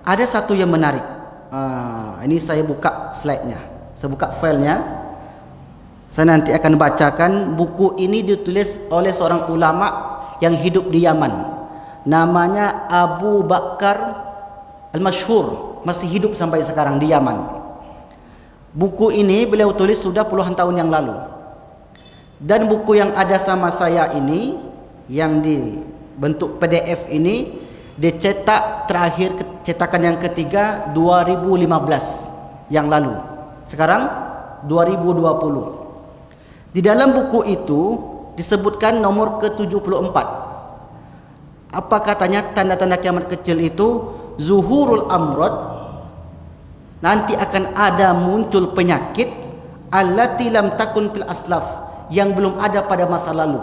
Ada satu yang menarik. Ini saya buka slide-nya. Saya buka filenya. Saya nanti akan bacakan. Buku ini ditulis oleh seorang ulama yang hidup di Yaman. Namanya Abu Bakar Al-Masyhur. Masih hidup sampai sekarang di Yaman. Buku ini beliau tulis sudah puluhan tahun yang lalu. Dan buku yang ada sama saya ini, yang dibentuk PDF ini, dicetak terakhir cetakan yang ketiga 2015 yang lalu. Sekarang 2020. Di dalam buku itu disebutkan nomor ke-74. Apa katanya? Tanda-tanda kiamat kecil itu zuhurul amrad, nanti akan ada muncul penyakit allati lam takun fil aslaf, yang belum ada pada masa lalu.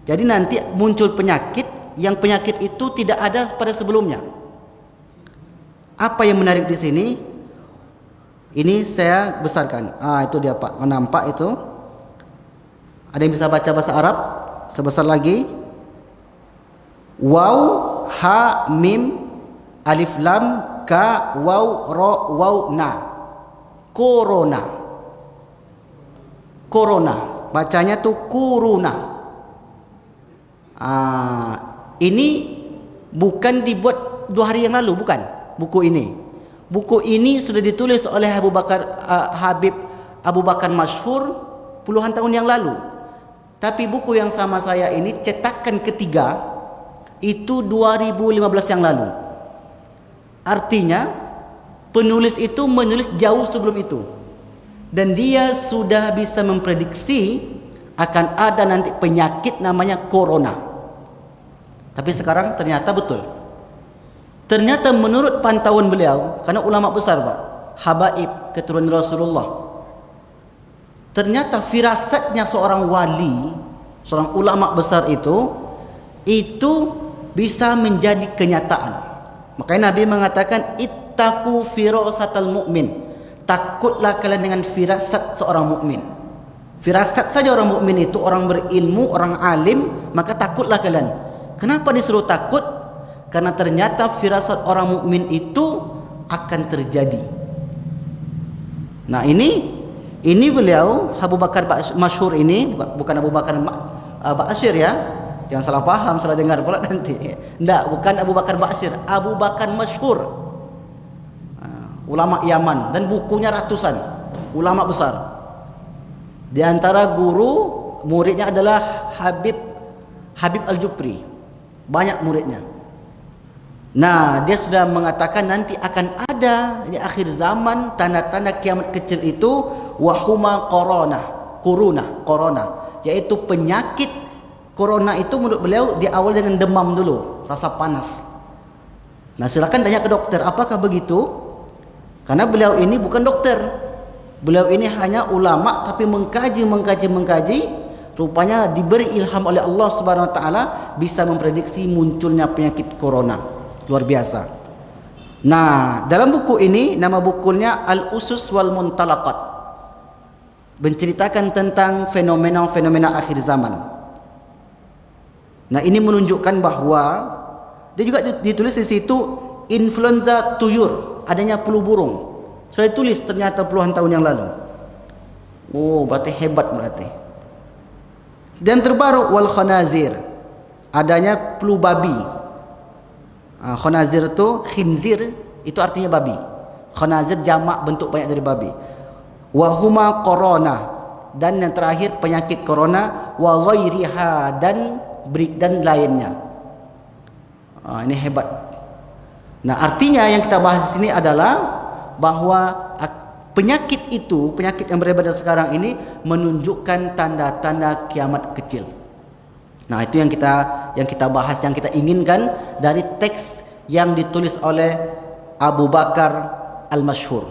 Jadi nanti muncul penyakit yang penyakit itu tidak ada pada sebelumnya. Apa yang menarik di sini? Ini saya besarkan. Itu dia Pak. Nampak itu? Ada yang bisa baca bahasa Arab? Sebesar lagi. Waw, ha, mim, alif, lam, ka, waw, ro, waw, na. Corona. Corona. Bacanya tuh kuruna. Ini bukan dibuat 2 hari yang lalu, bukan buku ini. Buku ini sudah ditulis oleh Habib Abu Bakar Masyhur puluhan tahun yang lalu. Tapi buku yang sama saya ini cetakan ketiga itu 2015 yang lalu. Artinya penulis itu menulis jauh sebelum itu. Dan dia sudah bisa memprediksi akan ada nanti penyakit namanya corona. Tapi sekarang ternyata betul. Ternyata menurut pantauan beliau, karena ulama besar Pak, habaib keturunan Rasulullah. Ternyata firasatnya seorang wali, seorang ulama besar itu bisa menjadi kenyataan. Makanya Nabi mengatakan ittaqu firasatal mu'min. Takutlah kalian dengan firasat seorang mukmin. Firasat saja orang mukmin itu, orang berilmu, orang alim, maka takutlah kalian. Kenapa disuruh takut? Karena ternyata firasat orang mukmin itu akan terjadi. Nah ini beliau Abu Bakar Masyhur ini, bukan Abu Bakar Ba'asyir ya. Jangan salah paham, salah dengar pula nanti. Tidak, bukan Abu Bakar Ba'asyir, Abu Bakar Masyhur. Ulama Yaman, dan bukunya ratusan, ulama besar. Di antara guru muridnya adalah Habib Al-Jupri. Banyak muridnya. Nah, dia sudah mengatakan nanti akan ada di akhir zaman tanda-tanda kiamat kecil itu wahuma corona, yaitu penyakit corona itu menurut beliau diawali dengan demam dulu, rasa panas. Nah, silakan tanya ke dokter, apakah begitu? Karena beliau ini bukan dokter. Beliau ini hanya ulama tapi mengkaji. Rupanya diberi ilham oleh Allah Subhanahu wa taala bisa memprediksi munculnya penyakit corona. Luar biasa. Nah, dalam buku ini nama bukunya Al-Usus wal Muntalaqat. Menceritakan tentang fenomena-fenomena akhir zaman. Nah, ini menunjukkan bahwa dia juga ditulis di situ influenza tuyur, adanya flu burung. Sudah ditulis ternyata puluhan tahun yang lalu. Oh, berarti hebat berarti. Dan terbaru wal khanazir, adanya flu babi. Khanazir itu khinzir, itu artinya babi. Khanazir jamak bentuk banyak dari babi. Wa huma corona, dan yang terakhir penyakit corona, wa ghairiha, dan lainnya. Ini hebat. Nah, artinya yang kita bahas di sini adalah bahwa penyakit yang beredar sekarang ini menunjukkan tanda-tanda kiamat kecil. Nah, itu yang kita bahas, yang kita inginkan dari teks yang ditulis oleh Abu Bakar Al-Masyhur.